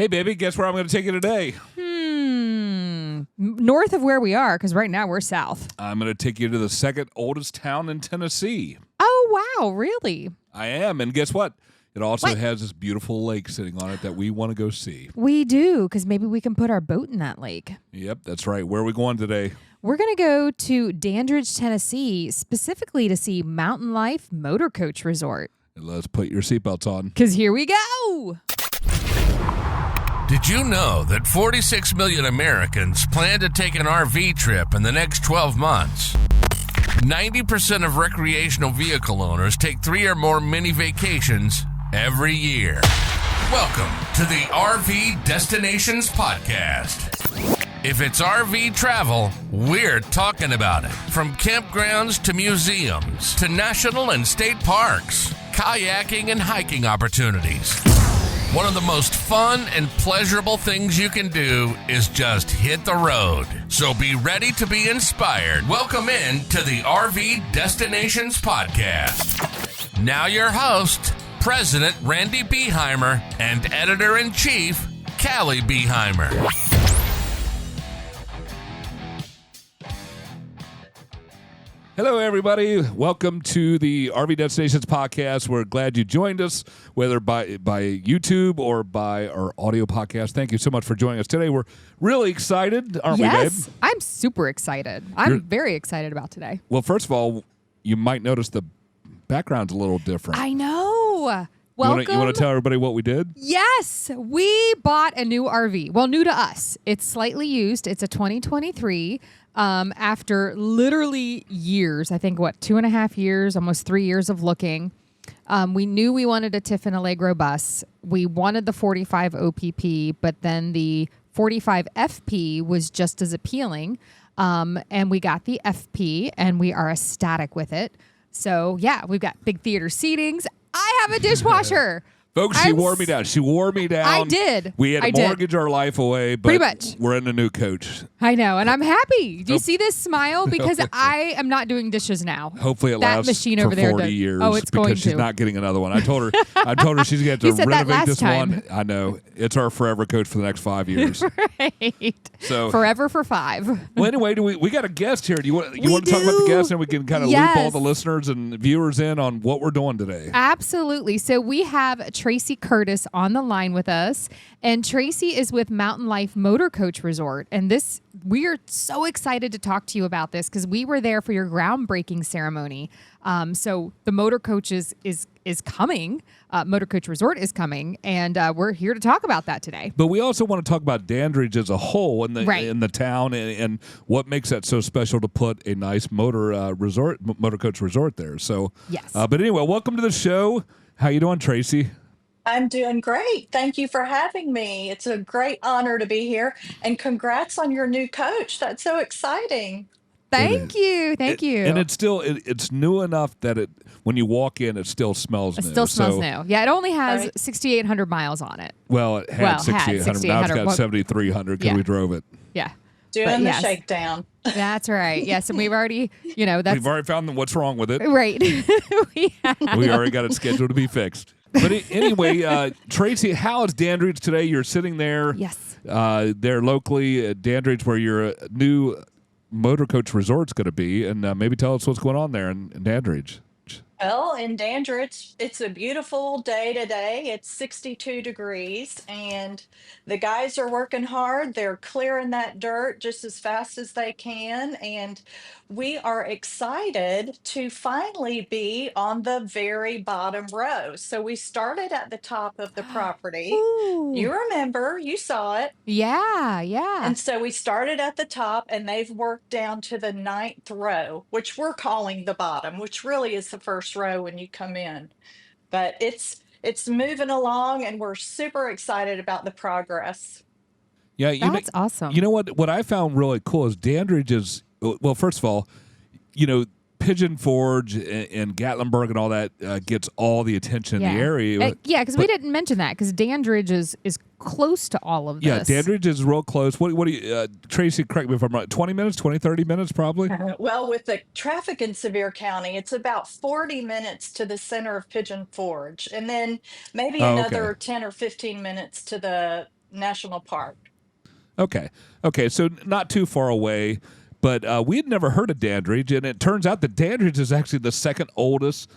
Hey, baby, guess where I'm going to take you today? North of where we are, because right now we're south. I'm going to take you to the second oldest town in Tennessee. Oh, wow, really? I am, and guess what? It also has this beautiful lake sitting on it that we want to go see. We do, because maybe we can put our boat in that lake. Yep, that's right. Where are we going today? We're going to go to Dandridge, Tennessee, specifically to see Mountain Life Motorcoach Resort. And let's put your seatbelts on. Because here we go. Did you know that 46 million Americans plan to take an RV trip in the next 12 months? 90% of recreational vehicle owners take 3 or more mini vacations every year. Welcome to the RV Destinations Podcast. If it's RV travel, we're talking about it. From campgrounds to museums to national and state parks, kayaking and hiking opportunities. One of the most fun and pleasurable things you can do is just hit the road. So be ready to be inspired. Welcome in to the RV Destinations Podcast. Now your host, President Randy Beheimer and Editor-in-Chief, Caly Beheimer. Hello, everybody. Welcome to the RV Destinations Podcast. We're glad you joined us, whether by YouTube or by our audio podcast. Thank you so much for joining us today. We're really excited, aren't we, babe? Yes, I'm super excited. I'm very excited about today. Well, first of all, you might notice the background's a little different. I know. Welcome. You want to tell everybody what we did? Yes, we bought a new RV. Well, new to us. It's slightly used. It's a 2023. After literally years, I think, 2.5 years, almost 3 years of looking, we knew we wanted a Tiffin Allegro bus. We wanted the 45 OPP, but then the 45 FP was just as appealing. And we got the FP, and we are ecstatic with it. So, yeah, we've got big theater seatings. I have a dishwasher. Folks, she wore me down. She wore me down. I did. We had to mortgage our life away, but pretty much. We're in a new coach. I know, and I'm happy. Do you see this smile? Because I am not doing dishes now. Hopefully, it that lasts machine for over there 40 years. Oh, it's because going she's to. not getting another one. I told her she's going to You said that renovate last this time. one. I know it's our forever coach for the next 5 years. Right. So forever for 5. Well, anyway, we got a guest here. Do you want to talk about the guest, and we can kind of loop all the listeners and viewers in on what we're doing today? Absolutely. So we have Tracey Curtis on the line with us, and Tracey is with Mountain Life Motorcoach Resort, and we are so excited to talk to you about this because we were there for your groundbreaking ceremony. So the motorcoach is coming. Motorcoach Resort is coming, and we're here to talk about that today. But we also want to talk about Dandridge as a whole in the town and what makes that so special to put a nice motorcoach resort there. So yes. But anyway, welcome to the show. How you doing, Tracey? I'm doing great. Thank you for having me. It's a great honor to be here. And congrats on your new coach. That's so exciting. Thank you. And it's still it's new enough that when you walk in, it still smells new. It still smells new. Yeah, it only has 6,800 miles on it. Well, it had 6,800. Now it's got 7,300 because we drove it. Yeah. Doing the shakedown. That's right. Yes, and we've already, we've already found what's wrong with it. Right. We already got it scheduled to be fixed. But anyway, Tracey, how is Dandridge today? You're sitting there. Yes. There locally at Dandridge, where your new motorcoach resort's going to be, and maybe tell us what's going on there in Dandridge. Well, in Dandridge, it's a beautiful day today. It's 62 degrees, and the guys are working hard. They're clearing that dirt just as fast as they can, and we are excited to finally be on the very bottom row. So we started at the top of the property. Ooh. You remember, you saw it. Yeah. And so we started at the top, and they've worked down to the 9th row, which we're calling the bottom, which really is the first row when you come in. But it's moving along, and we're super excited about the progress. Yeah, that's awesome. You know what I found really cool is Dandridge is, well, first of all, Pigeon Forge and Gatlinburg and all that gets all the attention in the area. Because we didn't mention that because Dandridge is close to all of this. Yeah, Dandridge is real close. What do you, Tracey, correct me if I'm right, 20 minutes, 30 minutes probably? Well, with the traffic in Sevier County, it's about 40 minutes to the center of Pigeon Forge, and then maybe another 10 or 15 minutes to the National Park. Okay. Okay. So not too far away, but we had never heard of Dandridge, and it turns out that Dandridge is actually the second oldest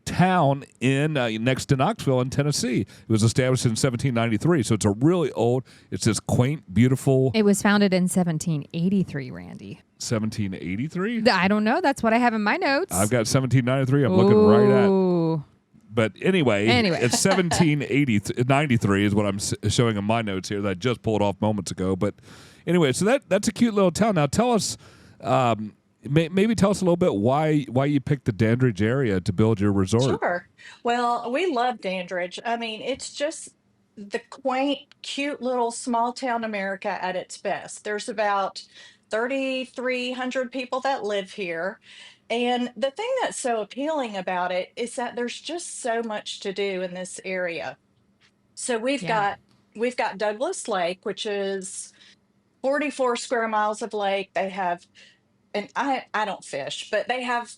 town in next to Knoxville in Tennessee. It was established in 1793, so it's a really old. It's this quaint, beautiful. It was founded in 1783, Randy. 1783. I don't know. That's what I have in my notes. I've got 1793. I'm looking right at. Ooh. But anyway, it's 1793 is what I'm showing in my notes here that I just pulled off moments ago. But anyway, so that's a cute little town. Now tell us, maybe tell us a little bit why you picked the Dandridge area to build your resort. Sure. Well, we love Dandridge. I mean, it's just the quaint, cute little small town America at its best. There's about 3,300 people that live here. And the thing that's so appealing about it is that there's just so much to do in this area. So Yeah. we've got Douglas Lake, which is 44 square miles of lake. They have, and I don't fish, but they have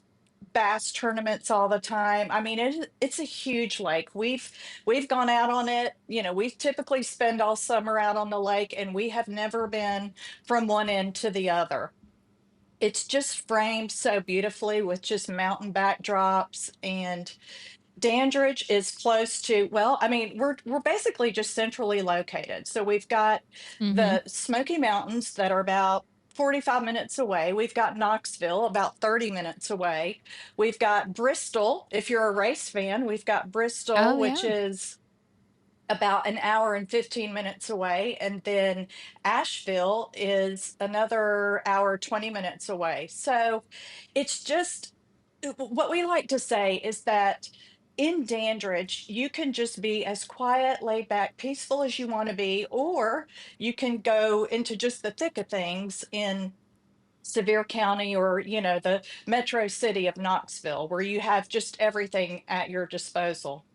bass tournaments all the time. I mean, it's a huge lake. We've gone out on it. You know, we typically spend all summer out on the lake, and we have never been from one end to the other. It's just framed so beautifully with just mountain backdrops. And Dandridge is close to, well, I mean, we're basically just centrally located. So we've got Mm-hmm. the Smoky Mountains that are about 45 minutes away. We've got Knoxville about 30 minutes away. We've got Bristol. If you're a race fan, we've got Bristol, Oh, which yeah. is about an hour and 15 minutes away. And then Asheville is another hour, 20 minutes away. So it's just what we like to say is that in Dandridge, you can just be as quiet, laid back, peaceful as you want to be, or you can go into just the thick of things in Sevier County or, you know, the metro city of Knoxville, where you have just everything at your disposal.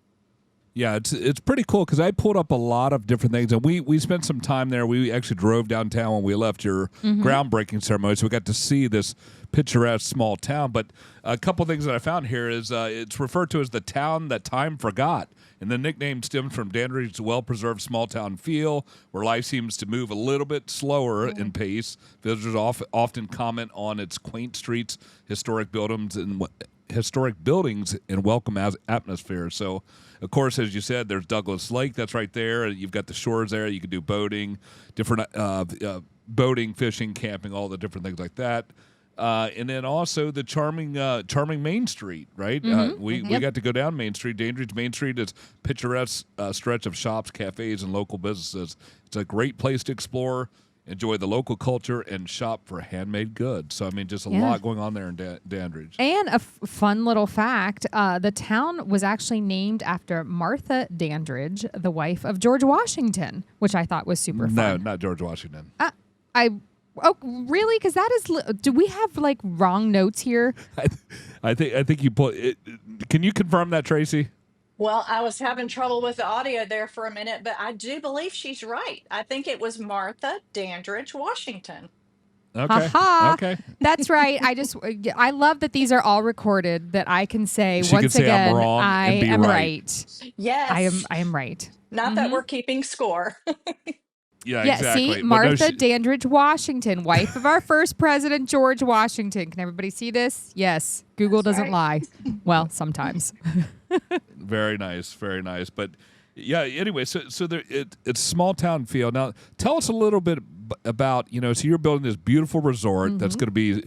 Yeah, it's pretty cool because I pulled up a lot of different things, and we spent some time there. We actually drove downtown when we left your groundbreaking ceremony, so we got to see this picturesque small town. But a couple things that I found here is it's referred to as the town that time forgot, and the nickname stems from Dandridge's well-preserved small town feel, where life seems to move a little bit slower in pace. Visitors often comment on its quaint streets, historic buildings, and welcome atmosphere. So, of course, as you said, there's Douglas Lake. That's right there. You've got the shores there. You can do boating, different boating, fishing, camping, all the different things like that. And then also the charming Main Street, right? We got to go down Main Street. Dandridge Main Street is picturesque stretch of shops, cafes, and local businesses. It's a great place to explore, enjoy the local culture, and shop for handmade goods. So, I mean, just a lot going on there in Dandridge. And a fun little fact, the town was actually named after Martha Dandridge, the wife of George Washington, which I thought was super fun. No, not George Washington. Oh, really? Because that is, do we have like wrong notes here? I think you put it. Can you confirm that, Tracy? Well, I was having trouble with the audio there for a minute, but I do believe she's right. I think it was Martha Dandridge, Washington. Okay. Ha-ha. Okay. That's right. I love that these are all recorded, that I can say She once can say I'm again, wrong I and be am right. right. Yes. I am right. Not that we're keeping score. Yeah, Yeah, exactly. see, But no, Martha Dandridge Washington, wife of our first president, George Washington. Can everybody see this? Yes. Google That's doesn't lie. Well, sometimes. very nice, very nice. But yeah, anyway, so there, it's small town feel. Now, tell us a little bit about, so you're building this beautiful resort that's going to be,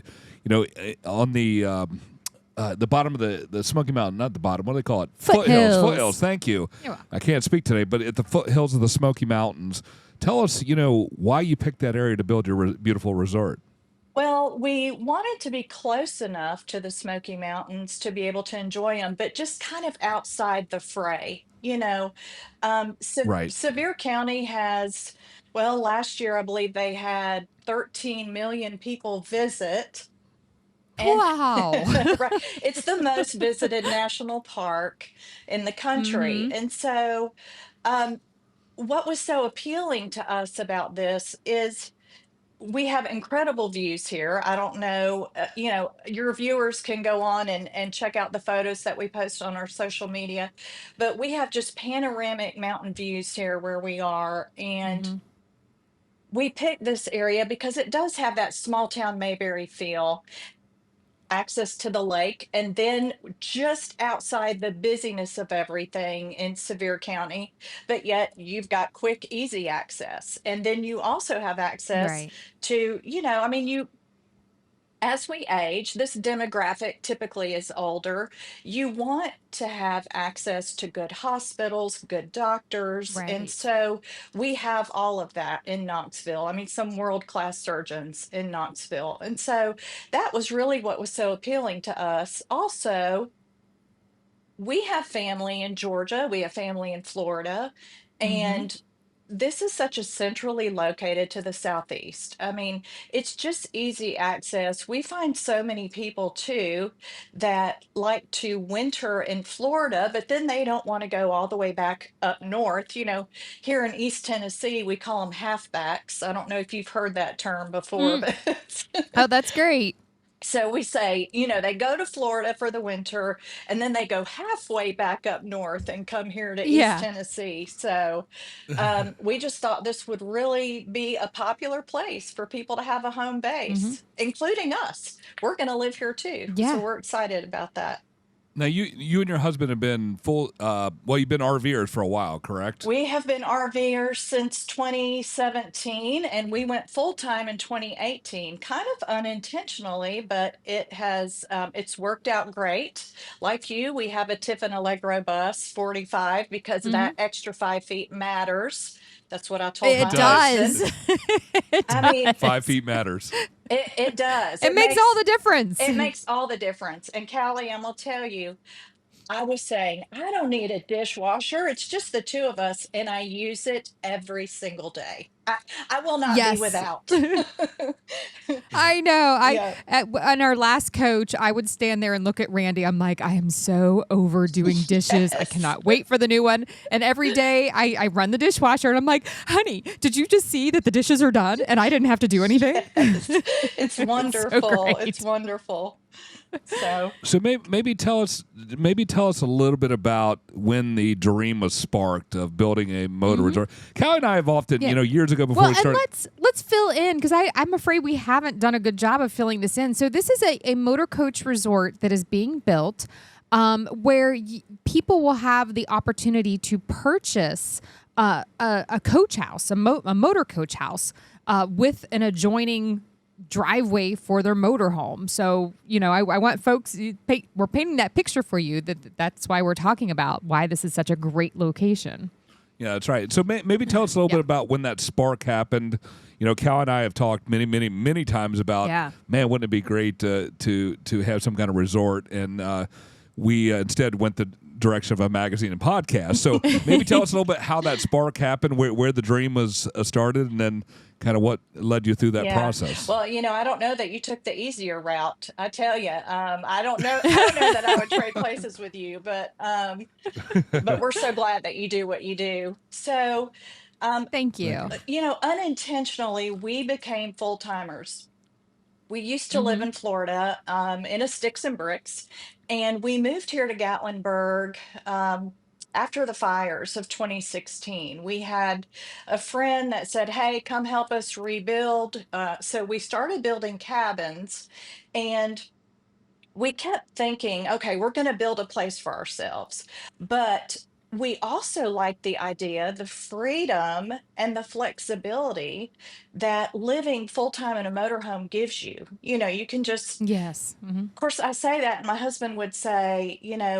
on the bottom of the Smoky Mountain, not the bottom. What do they call it? Foothills. Foothills. Thank you. You're welcome. I can't speak today, but at the foothills of the Smoky Mountains. Tell us, why you picked that area to build your beautiful resort. Well, we wanted to be close enough to the Smoky Mountains to be able to enjoy them, but just kind of outside the fray. Right. Sevier County has, well, last year I believe they had 13 million people visit. And Wow. right, it's the most visited national park in the country. And so, what was so appealing to us about this is we have incredible views here. I don't know, your viewers can go on and check out the photos that we post on our social media, but we have just panoramic mountain views here where we are. And Mm-hmm. we picked this area because it does have that small town Mayberry feel, access to the lake, and then just outside the busyness of everything in Sevier County, but yet you've got quick, easy access. And then you also have access Right. to, I mean, as we age, this demographic typically is older. You want to have access to good hospitals, good doctors. And Right. so we have all of that in Knoxville. I mean, some world class surgeons in Knoxville. And so that was really what was so appealing to us. Also, we have family in Georgia, we have family in Florida, Mm-hmm. and this is such a centrally located to the southeast. I mean, it's just easy access. We find so many people too that like to winter in Florida, but then they don't want to go all the way back up north. Here in East Tennessee, we call them halfbacks. I don't know if you've heard that term before, Mm. but Oh, that's great. so we say, they go to Florida for the winter and then they go halfway back up north and come here to East Yeah. Tennessee. So we just thought this would really be a popular place for people to have a home Mm-hmm. base, including us. We're going to live here too. So Yeah. we're excited about that. Now, you and your husband have been you've been RVers for a while, correct? We have been RVers since 2017 and we went full time in 2018, kind of unintentionally, but it's worked out great. Like you, we have a Tiffin Allegro bus 45 because Mm-hmm. that extra 5 feet matters. That's what I told It It my does. husband. does. It I mean, does. 5 feet matters. it does. It makes all the difference. It makes all the difference. And Callie, I'm gonna tell you, I was saying, I don't need a dishwasher. It's just the two of us, and I use it every single day. I will not be Yes. without. I know. Yeah. On our last coach, I would stand there and look at Randy. I'm like, I am so overdoing dishes. I Yes. cannot wait for the new one. And every day I run the dishwasher and I'm like, honey, did you just see that the dishes are done and I didn't have to do anything? Yes. It's It's so wonderful. great. It's wonderful. So, So maybe tell us a little bit about when the dream was sparked of building a motor resort. Callie and I have often, Yeah. years ago before Well, we and started. let's fill in because I'm afraid we haven't done a good job of filling this in. So this is a motor coach resort that is being built, where people will have the opportunity to purchase a coach house, a motor coach house, with an adjoining driveway for their motorhome. So, I want folks, we're painting that picture for you. That's why we're talking about why this is such a great location. Yeah, that's right. So maybe tell us a little bit about when that spark happened. Cal and I have talked many, many, many times about, man, wouldn't it be great to have some kind of resort? And we instead went the direction of a magazine and podcast. So maybe tell us a little bit how that spark happened, where the dream was started, and then kind of what led you through that yeah. process. Well, I don't know that you took the easier route. I tell you, I don't know. I don't know that I would trade places with you, but we're so glad that you do what you do. So, Thank you. unintentionally, we became full timers. We used to live Mm-hmm. in Florida, in a sticks and bricks, and we moved here to Gatlinburg after the fires of 2016. We had a friend that said, "Hey, come help us rebuild." So we started building cabins, and we kept thinking, okay, we're going to build a place for ourselves. But we also like the idea, the freedom and the flexibility that living full time in a motorhome gives you. You can just, Yes. Mm-hmm. of course, I say that, and my husband would say,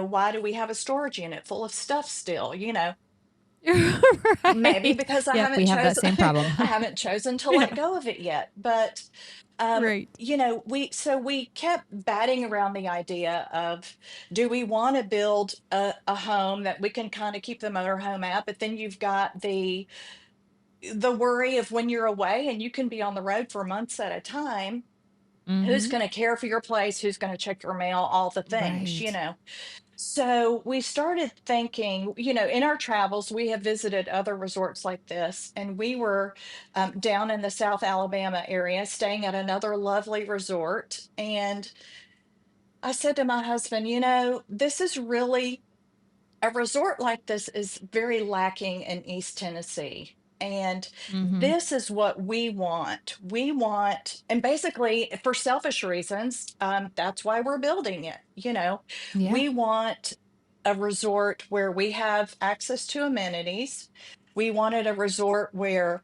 why do we have a storage unit full of stuff still? Maybe Right. because I Yep, haven't we have that chosen same problem. I haven't chosen to Yeah. let go of it yet. But Right. we kept batting around the idea of, do we want to build a home that we can kind of keep the motorhome at, but then you've got the worry of when you're away and you can be on the road for months at a time. Who's Mm-hmm. going to care for your place? Who's going to check your mail? All the things, Right. So we started thinking, in our travels, we have visited other resorts like this, and we were down in the South Alabama area staying at another lovely resort. And I said to my husband, this is really a resort like this is very lacking in East Tennessee. And Mm-hmm. this is what we want. We want, and basically for selfish reasons, that's why we're building it. Yeah. We want a resort where we have access to amenities. We wanted a resort where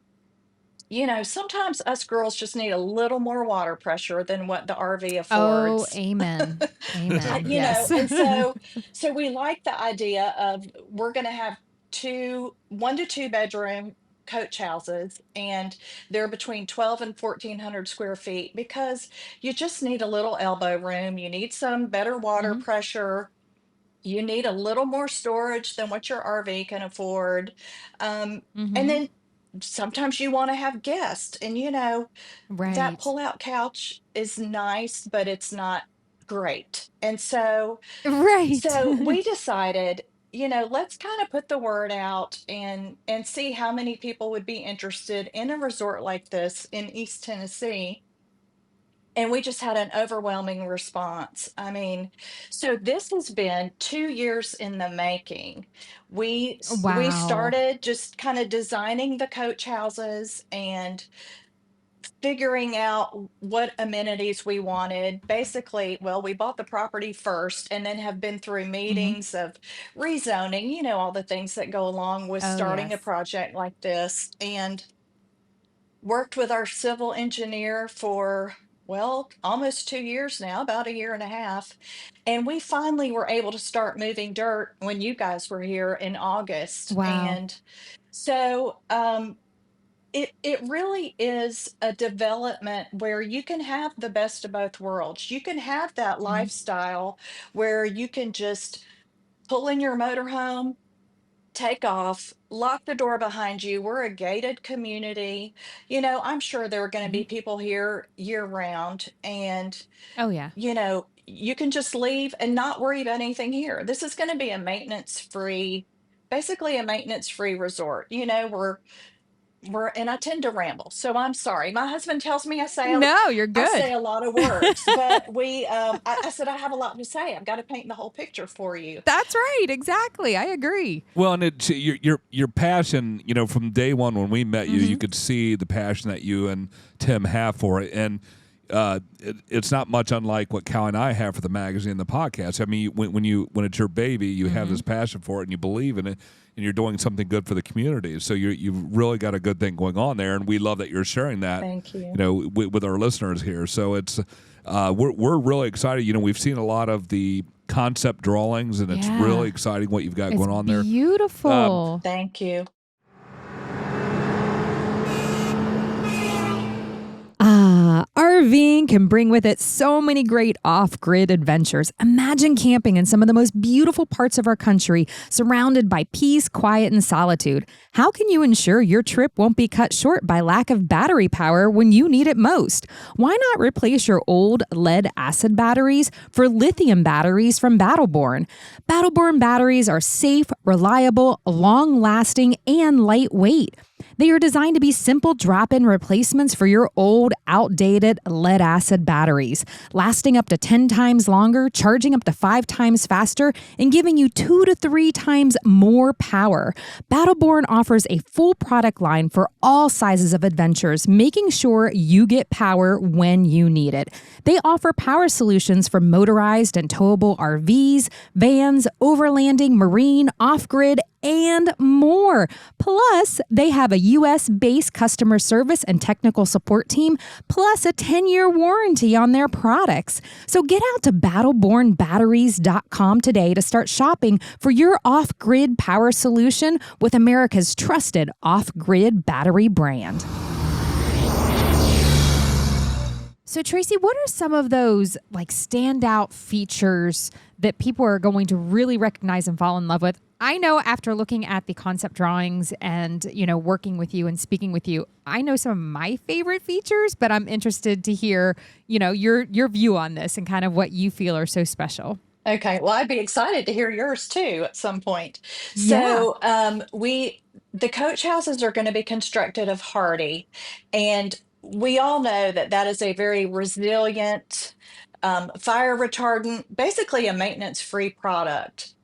sometimes us girls just need a little more water pressure than what the RV Oh, affords. amen. Amen. Yes. And so we like the idea of we're going to have 1 to 2 bedroom coach houses, and they're between 12 and 1400 square feet because you just need a little elbow room. You need some better water Hmm. pressure. You need a little more storage than what your RV can afford. Um, and Hmm. then sometimes you want to have guests, and that Right. pull-out couch is nice, but it's not great. And so Right. so we decided, let's kind of put the word out and see how many people would be interested in a resort like this in East Tennessee. And we just had an overwhelming response. I mean, so this has been 2 years in the making. We Wow. started just kind of designing the coach houses and figuring out what amenities we wanted. Basically, well, we bought the property first and then have been through Hmm. meetings of rezoning, all the things that go along with Oh, starting a yes. project like this, and worked with our civil engineer for, well, almost 2 years now, about a year and a half. And we finally were able to start moving dirt when you guys were here in August. Wow. And so, it really is a development where you can have the best of both worlds. You can have that Hmm. lifestyle where you can just pull in your motorhome, take off, lock the door behind you. We're a gated community. I'm sure there are going to Hmm. be people here year round, and Oh, yeah. you can just leave and not worry about anything here. This is going to be a maintenance free, basically a maintenance free resort. And I tend to ramble, so I'm sorry. My husband tells me No, you're I good. say a lot of words, but I said I have a lot to say. I've got to paint the whole picture for you. That's right. Exactly. I agree. Well, and it's your passion. From day one when we met you, Hmm. you could see the passion that you and Tim have for it, and it's not much unlike what Caly and I have for the magazine and the podcast. I mean, when it's your baby, you have Hmm. this passion for it, and you believe in it, and you're doing something good for the community. So you've really got a good thing going on there, and we love that you're sharing that. Thank you. With our listeners here. So it's we're really excited. We've seen a lot of the concept drawings, and it's really Yeah. exciting what you've got It's going on there. beautiful. Thank you. RVing can bring with it so many great off-grid adventures. Imagine camping in some of the most beautiful parts of our country, surrounded by peace, quiet, and solitude. How can you ensure your trip won't be cut short by lack of battery power when you need it most? Why not replace your old lead-acid batteries for lithium batteries from BattleBorn? BattleBorn batteries are safe, reliable, long-lasting, and lightweight. They are designed to be simple drop-in replacements for your old, outdated lead-acid batteries, lasting up to 10 times longer, charging up to 5 times faster, and giving you 2 to 3 times more power. BattleBorn offers a full product line for all sizes of adventures, making sure you get power when you need it. They offer power solutions for motorized and towable RVs, vans, overlanding, marine, off-grid, and more. Plus, they have a US-based customer service and technical support team, plus a 10-year warranty on their products. So get out to battlebornbatteries.com today to start shopping for your off-grid power solution with America's trusted off-grid battery brand. So Tracey, what are some of those standout features that people are going to really recognize and fall in love with? I know after looking at the concept drawings and, working with you and speaking with you, I know some of my favorite features, but I'm interested to hear, your view on this and kind of what you feel are so special. Okay, well, I'd be excited to hear yours too at some point. Yeah. So, the coach houses are going to be constructed of hardy, and we all know that that is a very resilient, fire retardant, basically a maintenance-free product.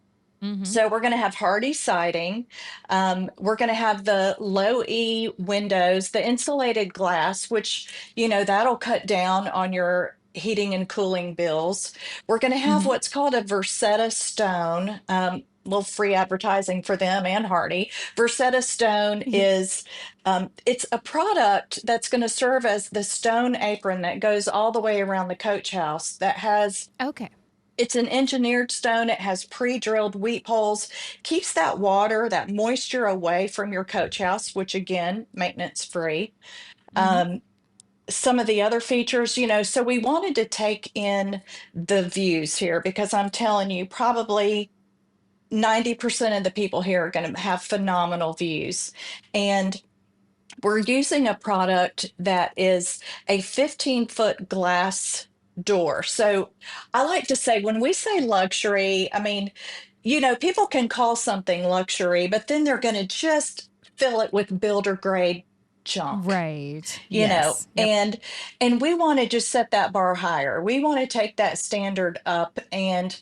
Mm-hmm. So we're going to have hardy siding. We're going to have the low E windows, the insulated glass, which, that'll cut down on your heating and cooling bills. We're going to have Mm-hmm. what's called a Versetta stone. Little free advertising for them and Hardy. Versetta stone is it's a product that's going to serve as the stone apron that goes all the way around the coach house that has Okay. it's an engineered stone. It has pre-drilled weep holes, keeps that water, that moisture away from your coach house, which again, maintenance free. Mm-hmm. Um, some of the other features, so we wanted to take in the views here because I'm telling you, probably 90% of the people here are going to have phenomenal views. And we're using a product that is a 15-foot glass door. So I like to say when we say luxury, I mean, people can call something luxury, but then they're going to just fill it with builder grade junk, Right. Yes. Yep. and we want to just set that bar higher. We want to take that standard up, and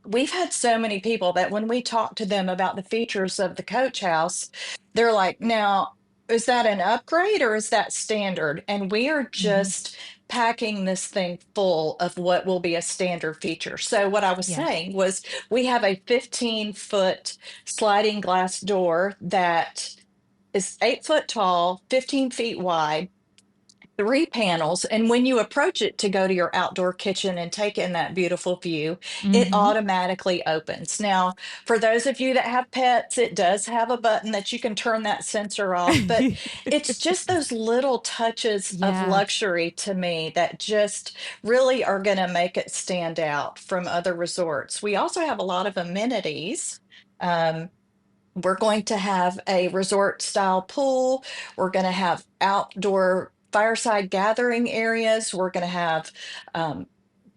we've had so many people that when we talk to them about the features of the coach house, they're like, now, is that an upgrade or is that standard? And we are Mm-hmm. just packing this thing full of what will be a standard feature. So, what I was Yeah. saying was, we have a 15-foot sliding glass door that is 8 foot tall, 15 feet wide, three panels, and when you approach it to go to your outdoor kitchen and take in that beautiful view, it Mm-hmm. automatically opens. Now, for those of you that have pets, it does have a button that you can turn that sensor off, but it's just those little touches of Yeah. luxury to me that just really are going to make it stand out from other resorts. We also have a lot of amenities. Um, we're going to have a resort style pool. We're going to have outdoor fireside gathering areas. We're going to have um,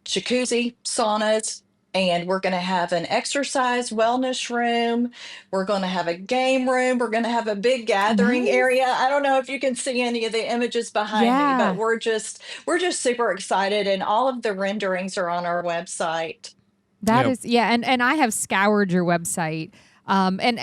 jacuzzi, saunas, and we're going to have an exercise wellness room. We're going to have a game room. We're going to have a big gathering Nice. area. I don't know if you can see any of the images behind me, but Yeah. we're just super excited, and all of the renderings are on our website. That Yeah. is, yeah, and I have scoured your website, and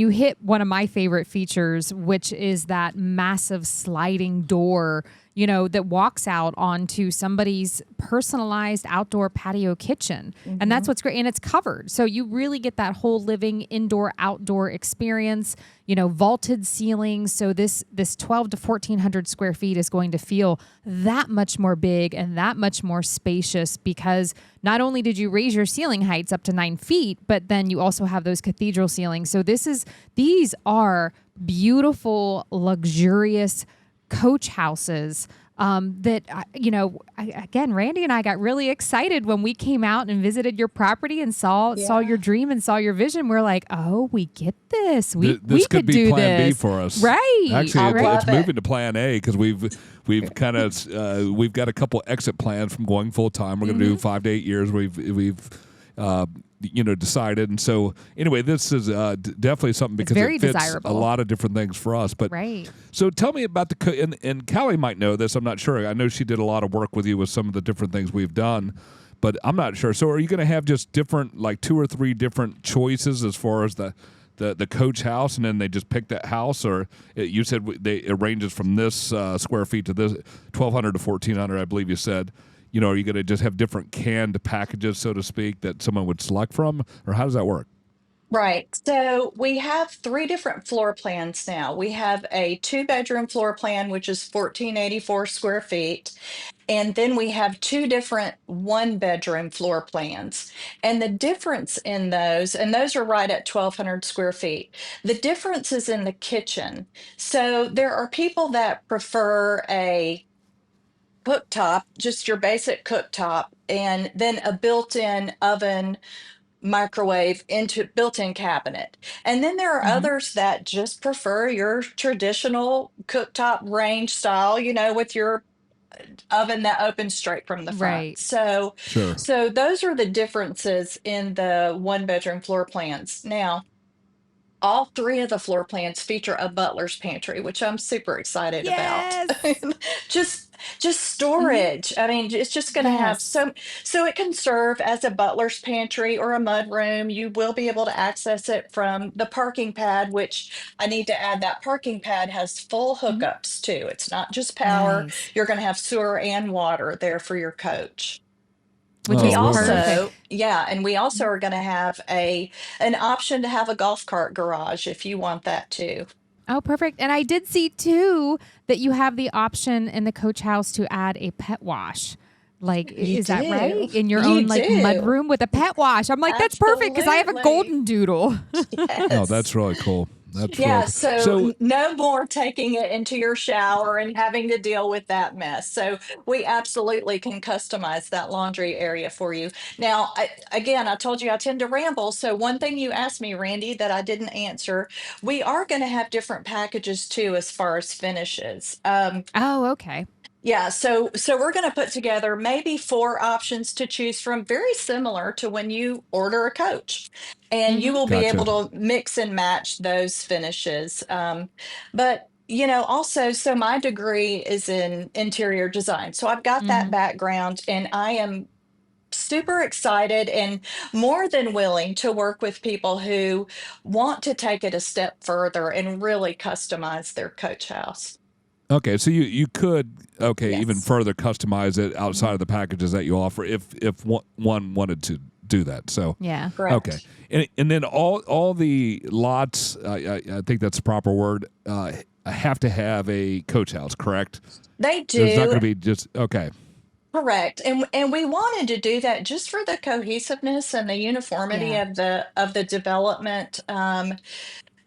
you hit one of my favorite features, which is that massive sliding door, that walks out onto somebody's personalized outdoor patio kitchen, and that's Mhm. what's great, and it's covered, so you really get that whole living indoor outdoor experience. Vaulted ceilings, so this 12 to 1400 square feet is going to feel that much more big and that much more spacious because not only did you raise your ceiling heights up to 9 feet, but then you also have those cathedral ceilings. So these are beautiful, luxurious coach houses that, again, Randy and I got really excited when we came out and visited your property and saw Yeah. your dream and saw your vision. We're like, oh, we get this. We This could could be do Plan B this. for us. Right. Actually, I it's love it. moving to Plan A because we've kind of we've got a couple exit plans from going full time. We're going to do 5 to 8 years. We've decided, and so anyway, this is definitely something because very it fits desirable. a lot of different things for us. But Right. so tell me about and Caly might know this. I'm not sure. I know she did a lot of work with you with some of the different things we've done, but I'm not sure. So are you going to have just different, like 2 or 3 different choices as far as the coach house, and then they just pick that house, or you said it ranges from this square feet to this 1,200 to 1,400, I believe you said. Are you going to just have different canned packages, so to speak, that someone would select from, or how does that work? Right. So we have three different floor plans now. We have a two-bedroom floor plan, which is 1,484 square feet. And then we have two different one-bedroom floor plans. And the difference in those, and those are right at 1,200 square feet. The difference is in the kitchen. So there are people that prefer a cooktop, just your basic cooktop, and then a built-in oven, microwave into built-in cabinet. And then there are Mm-hmm. others that just prefer your traditional cooktop range style, with your oven that opens straight from the front. Right. So, Sure. so those are the differences in the one bedroom floor plans. Now, all three of the floor plans feature a butler's pantry, which I'm super excited about. Yes. just hmm storage. I mean, it's just going to have Yes. so it can serve as a butler's pantry or a mud room. You will be able to access it from the parking pad, which I need to add, that parking pad has full hmm hookups too. It's not just power. Nice. You're going to have sewer and water there for your coach. Which We Oh, is real nice. perfect. also, yeah, and we also Mhm. are going to have an option to have a golf cart garage if you want that too. Oh, perfect. And I did see too that you have the option in the coach house to add a pet wash. Like, You is that right? do. In your You own like mud do. room with a pet wash. I'm like, that's perfect because I have a Absolutely. golden doodle. Oh, Yes. that's really cool. That's really Yeah, cool. so So, no more taking it into your shower and having to deal with that mess. So we absolutely can customize that laundry area for you. Now, again, I told you I tend to ramble. So one thing you asked me, Randy, that I didn't answer, we are going to have different packages too as far as finishes. Oh, okay. Yeah, so we're going to put together maybe four options to choose from, very similar to when you order a coach, and you hmm will be able gotcha. to mix and match those finishes. But also, so my degree is in interior design, so I've got that hmm background, and I am super excited and more than willing to work with people who want to take it a step further and really customize their coach house. Okay, so you could even Yes, further customize it outside of the packages that you offer if one wanted to do that. So Yeah. okay, correct. and then all the lots, I think that's the proper word, have to have a coach house, correct? They There's not do. going to be just okay. Correct. And we wanted to do that just for the cohesiveness and the uniformity Yeah. of the development,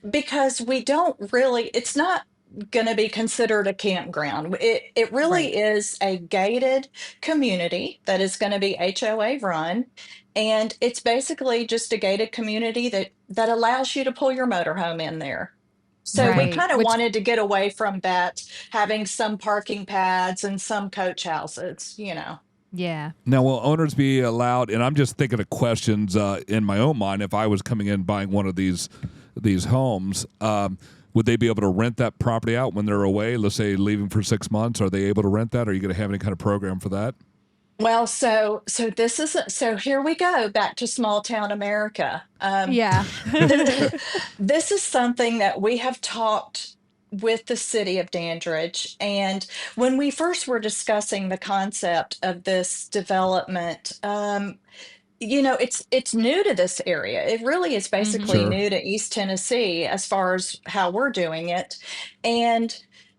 because we don't really, it's not going to be considered a campground. It really Right. is a gated community that is going to be HOA run, and it's basically just a gated community that allows you to pull your motorhome in there. So we Okay. Right. kind of Which wanted to get away from that, having some parking pads and some coach houses. yeah. Now, will owners be allowed? And I'm just thinking of questions in my own mind. If I was coming in buying one of these homes, would they be able to rent that property out when they're away? Let's say leaving for 6 months. Are they able to rent that? Are you going to have any kind of program for that? Well, so this is so here we go back to small town America. Yeah. This is something that we have talked with the city of Dandridge, and when we first were discussing the concept of this development, it's new to this area. It really is hmm basically Sure. new to East Tennessee as far as how we're doing it, and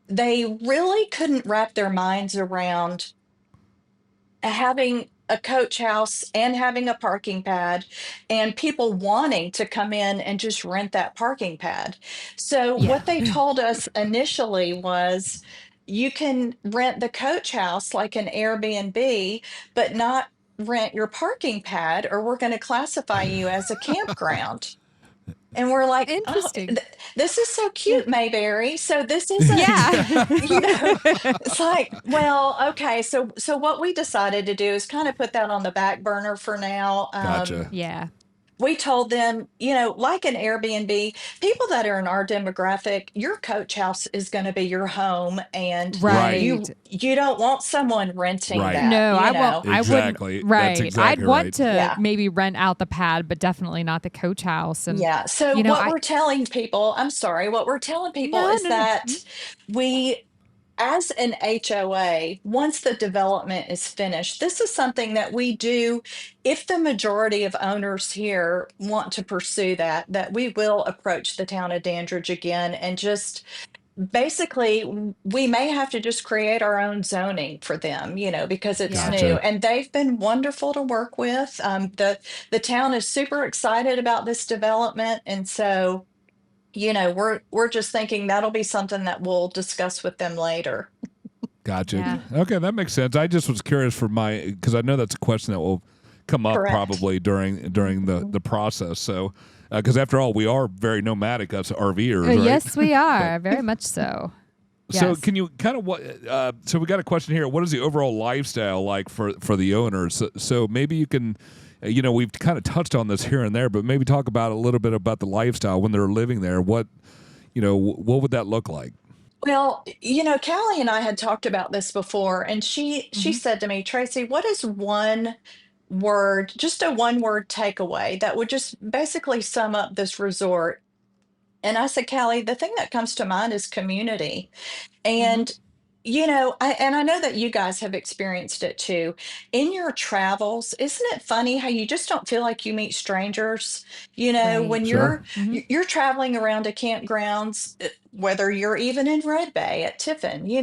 they really couldn't wrap their minds around having a coach house and having a parking pad and people wanting to come in and just rent that parking pad. So Yeah. what they told us initially was you can rent the coach house like an Airbnb, but not rent your parking pad, or we're going to classify you as a campground. And we're like, oh, Interesting. this is so Yeah. cute, Mayberry. So this isn't, Yeah. you know, it's like, well, okay. So what we decided to do is kind of put that on the back burner for now. Gotcha. yeah. We told them, like an Airbnb, people that are in our demographic, your coach house is going to be your home, and Right. Right. you don't want someone renting Right. that, No, you I won't. know. I wouldn't. Exactly. That's Right. I'd exactly want right. to Yeah. maybe rent out the pad, but definitely not the coach house. And Yeah. So what I we're telling people, I'm sorry, what we're telling people no, is no, no. Mhm. that we, as an HOA, once the development is finished, this is something that we do if the majority of owners here want to pursue that we will approach the town of Dandridge again and just basically we may have to just create our own zoning for them, because it's Yeah. new, Gotcha. and they've been wonderful to work with. The town is super excited about this development, and so we're just thinking that'll be something that we'll discuss with them later. Gotcha. Yeah. Okay, that makes sense. I just was curious for because I know that's a question that will come up Correct. probably during the process. So, because after all, we are very nomadic, us RVers, right? Yes, we are very much so. So Yes. can you kind of so we got a question here. What is the overall lifestyle like for the owners? So maybe you can, we've kind of touched on this here and there, but maybe talk about a little bit about the lifestyle when they're living there. What would that look like? Well, Caly and I had talked about this before, and she Hmm. said to me, Tracy, what is one word, just a one word takeaway that would just basically sum up this resort? And I said, Caly, the thing that comes to mind is community. Hmm. And I know that you guys have experienced it too. In your travels, isn't it funny how you just don't feel like you meet strangers? Right. When Sure. Hmm. you're traveling around to campgrounds, whether you're even in Red Bay at Tiffin, you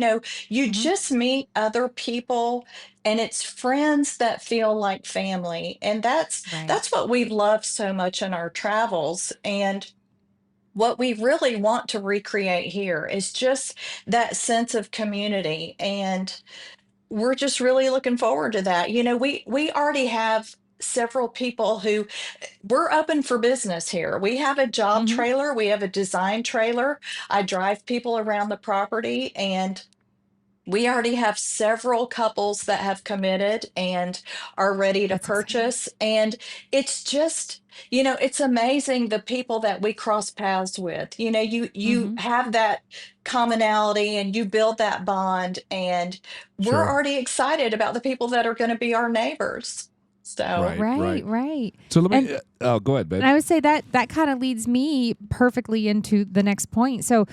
Hmm. just meet other people, and it's friends that feel like family. And Right. that's what we love so much in our travels. And what we really want to recreate here is just that sense of community, and we're just really looking forward to that. We already have several people who we're open for business here. We have a job Hmm. trailer, we have a design trailer. I drive people around the property, and we already have several couples that have committed and are ready to That's exciting. purchase. And it's just, it's amazing the people that we cross paths with. You Hmm. have that commonality and you build that bond. And we're Sure. already excited about the people that are going to be our neighbors. So, Right. Right. Right. Right. So let And me. Oh, go ahead, And babe. I would say that kind of leads me perfectly into the next point. So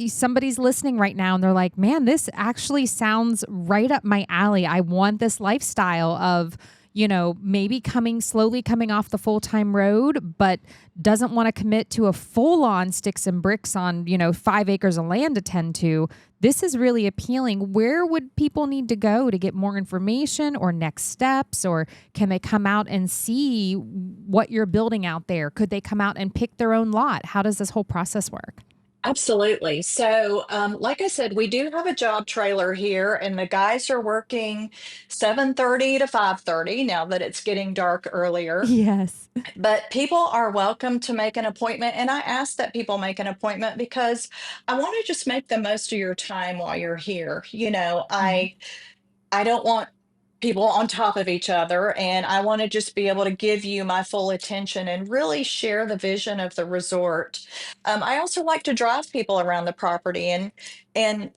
somebody's listening right now and they're like, "Man, this actually sounds right up my alley. I want this lifestyle of, maybe slowly coming off the full-time road, but doesn't want to commit to a full-on sticks and bricks on, 5 acres of land to tend to." This is really appealing. Where would people need to go to get more information or next steps, or can they come out and see what you're building out there? Could they come out and pick their own lot? How does this whole process work? absolutely. So, like I said, we do have a job trailer here, and the guys are working 7:30 to 5:30 now that it's getting dark earlier. Yes. But people are welcome to make an appointment, and I ask that people make an appointment because I want to just make the most of your time while you're here. Hmm. I don't want people on top of each other, and I want to just be able to give you my full attention and really share the vision of the resort. I also like to drive people around the property, and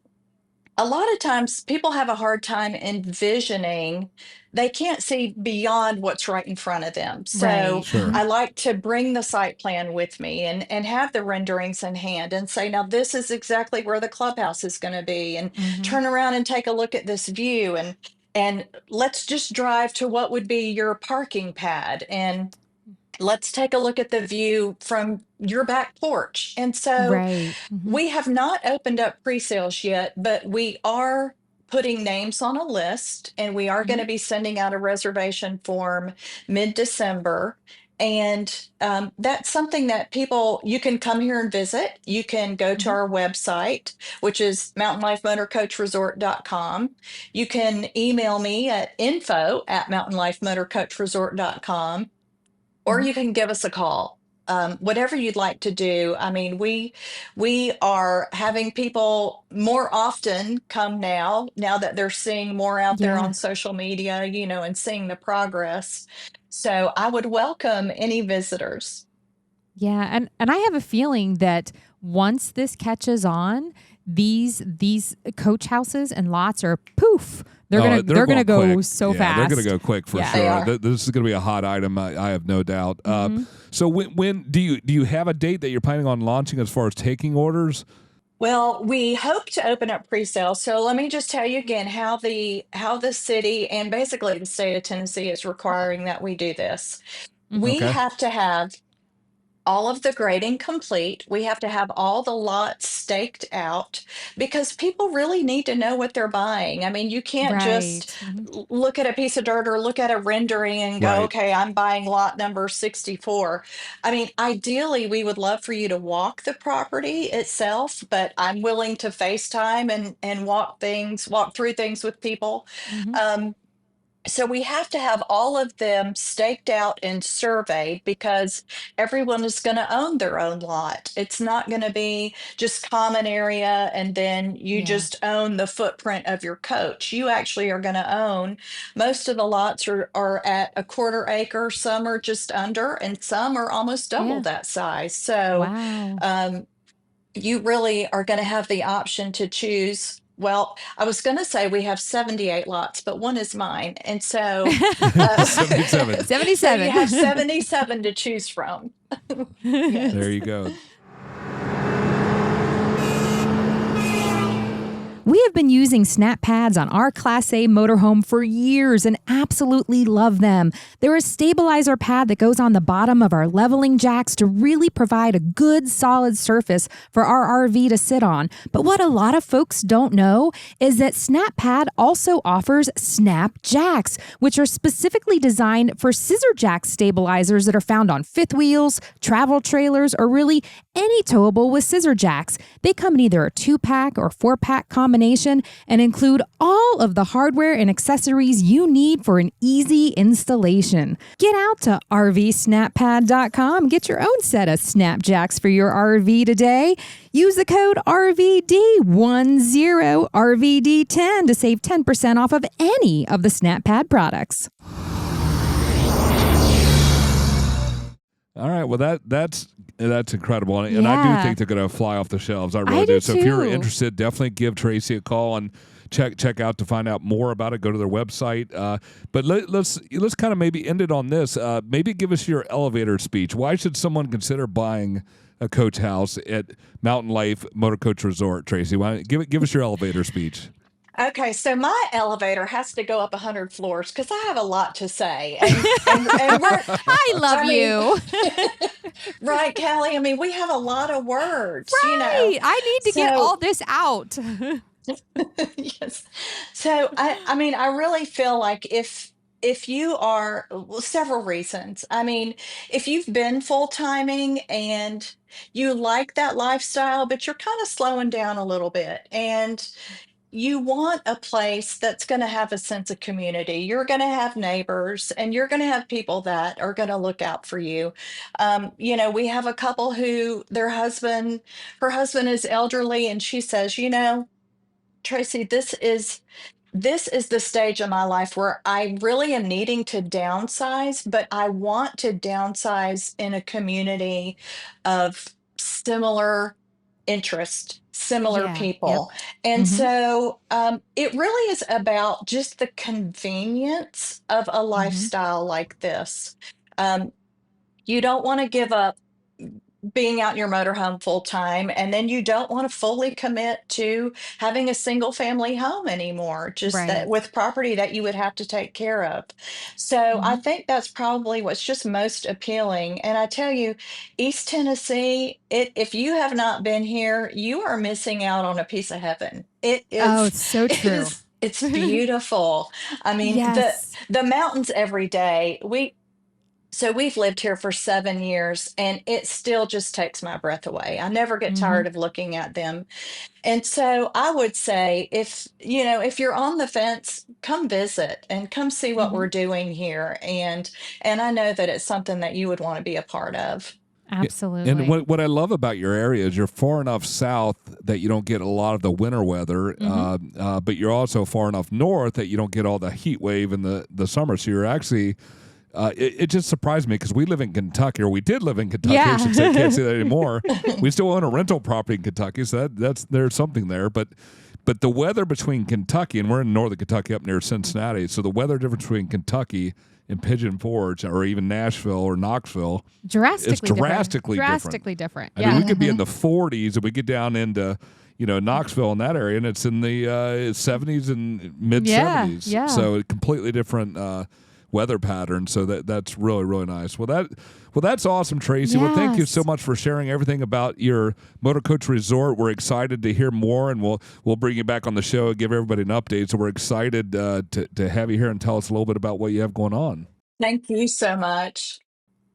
a lot of times people have a hard time envisioning. They can't see beyond what's right in front of them. So Right. Sure. Hmm. I like to bring the site plan with me and have the renderings in hand and say, now this is exactly where the clubhouse is going to be, and Hmm. turn around and take a look at this view, and let's just drive to what would be your parking pad, and let's take a look at the view from your back porch. And so Right. Hmm. we have not opened up pre-sales yet, but we are putting names on a list, and we are going Hmm. to be sending out a reservation form mid-December. And that's something that you can come here and visit. You can go to Hmm. our website, which is mountainlifemotorcoachresort.com. You can email me at info@mountainlifemotorcoachresort.com, or Hmm. you can give us a call. Whatever you'd like to do. I mean, we are having people more often come now that they're seeing more out there on Yeah. social media, and seeing the progress. So I would welcome any visitors. Yeah, and I have a feeling that once this catches on, these coach houses and lots are poof. They're Oh, gonna they're they're gonna going quick. go so Yeah, they're going to fast. go quick for Yeah. They sure. are. This is going to be a hot item. I have no doubt. Hmm. So when do you have a date that you're planning on launching as far as taking orders? Well, we hope to open up pre-sale. So let me just tell you again how the city and basically the state of Tennessee is requiring that we do this. Hmm. We Okay. have to have all of the grading complete. We have to have all the lots staked out because people really need to know what they're buying. I mean, you can't just Right. Hmm. look at a piece of dirt or look at a rendering and go, Right. okay, I'm buying lot number 64. I mean, ideally, we would love for you to walk the property itself, but I'm willing to FaceTime and walk through things with people. Hmm. Um, So we have to have all of them staked out and surveyed because everyone is going to own their own lot. It's not going to be just common area and then you Yeah. just own the footprint of your coach. You actually are going to own most of the lots are at a quarter acre, some are just under, and some are almost double Yeah. that size. So Wow. um, you really are going to have the option to choose. Well, I was going to say we have 78 lots, but one is mine. And so, uh, 77. so you 77. have 77 to choose from. There Yes. you go. We have been using SnapPads on our Class A motorhome for years and absolutely love them. They're a stabilizer pad that goes on the bottom of our leveling jacks to really provide a good, solid surface for our RV to sit on. But what a lot of folks don't know is that SnapPad also offers Snap Jacks, which are specifically designed for scissor jack stabilizers that are found on fifth wheels, travel trailers, or really any towable with scissor jacks. They come in either a 2-pack or 4-pack combination and include all of the hardware and accessories you need for an easy installation. Get out to rvsnappad.com. Get your own set of snap jacks for your RV today. Use the code RVD10, RVD10 to save 10% off of any of the SnapPad products. All right. Well, that's incredible, and I do Yeah. think they're going to fly off the shelves. I really I do So if you're too. interested, definitely give Tracey a call and check out to find out more about it. Go to their website. But let's kind of maybe end it on this. Maybe give us your elevator speech. Why should someone consider buying a coach house at Mountain Life Motorcoach Resort, Tracey? Give us your elevator speech. Okay, so my elevator has to go up 100 floors because I have a lot to say, and we're. I love I mean, you. right, Callie. I mean, we have a lot of words, Right. I need to get So all this out. yes. So I mean, I really feel like if you are well, several reasons. I mean, if you've been full timing and you like that lifestyle, but you're kind of slowing down a little bit and you want a place that's going to have a sense of community. You're going to have neighbors and you're going to have people that are going to look out for you. We have a couple who her husband is elderly, and she says, Tracy, this is the stage of my life where I really am needing to downsize, but I want to downsize in a community of similar interest, similar Yeah. Yep. people. And Mm-hmm. so it really is about just the convenience of a Mm-hmm. lifestyle like this. Um, you don't want to give up being out in your motorhome full time, and then you don't want to fully commit to having a single family home anymore, just that Right. with property that you would have to take care of. So I Mm-hmm. think that's probably what's just most appealing. And I tell you, East Tennessee, if you have not been here, you are missing out on a piece of heaven. It Oh, is, it's so true. it's beautiful. I mean, the Yes. the mountains every day. We've lived here for 7 years and it still just takes my breath away. I never get Mm-hmm. tired of looking at them. And so I would say if you're on the fence, come visit and come see what Mm-hmm. we're doing here. And I know that it's something that you would want to be a part of. Yeah, and Absolutely. what I love about your area is you're far enough south that you don't get a lot of the winter weather, Mm-hmm. but you're also far enough north that you don't get all the heat wave in the summer. So you're actually, it just surprised me because we live in Kentucky, or we did live in Kentucky. I should say, can't say that anymore. We still own a rental property in Kentucky, so that's there's something there. But the weather between Kentucky, and we're in northern Kentucky up near Cincinnati, so the weather difference between Kentucky and Pigeon Forge, or even Nashville or Knoxville, Drastically it's different. drastically different. Drastically different. I Yeah. mean, we could be in the 40s and we get down into, Knoxville in that area, and it's in the 70s and mid 70s. Yeah. So a completely different weather pattern. So that's really, really nice. Well, that's awesome, Tracey. Well, thank you so Yes. much for sharing everything about your Motorcoach Resort. We're excited to hear more, and we'll bring you back on the show and give everybody an update. So we're excited to have you here and tell us a little bit about what you have going on. Thank you so much.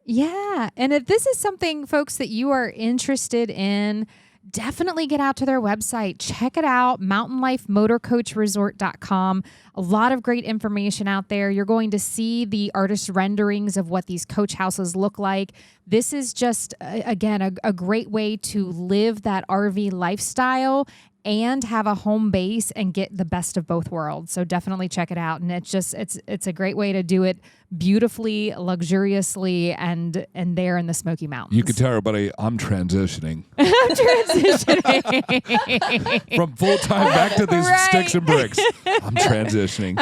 Yeah. And if this is something, folks, that you are interested in, definitely get out to their website. Check it out, mountainlifemotorcoachresort.com. A lot of great information out there. You're going to see the artist renderings of what these coach houses look like. This is just, again, a great way to live that RV lifestyle and have a home base and get the best of both worlds. So definitely check it out. And it's a great way to do it beautifully, luxuriously, and there in the Smoky Mountains. You can tell everybody I'm transitioning. I'm transitioning from full time back to these sticks and bricks. I'm transitioning.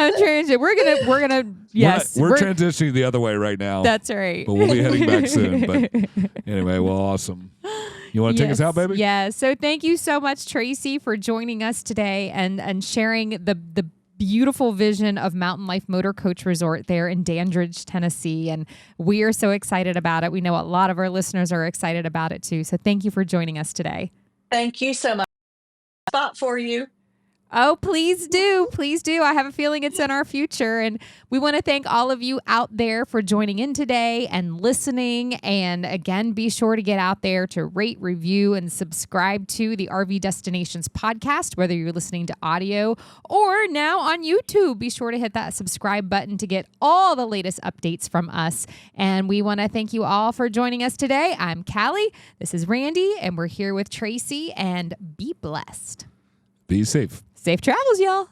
We're gonna yes. We're transitioning the other way right now. That's right. But we'll be heading back soon. But anyway, well, awesome. You want to take us out, baby? Yeah. So thank you so much, Tracey, for joining us today and sharing the beautiful vision of Mountain Life Motorcoach Resort there in Dandridge, Tennessee. And we are so excited about it. We know a lot of our listeners are excited about it too. So thank you for joining us today. Thank you so much. Spot for you. Oh, please do. Please do. I have a feeling it's in our future. And we want to thank all of you out there for joining in today and listening. And again, be sure to get out there to rate, review, and subscribe to the RV Destinations podcast, whether you're listening to audio or now on YouTube. Be sure to hit that subscribe button to get all the latest updates from us. And we want to thank you all for joining us today. I'm Caly. This is Randy, and we're here with Tracey. And be blessed. Be safe. Safe travels, y'all.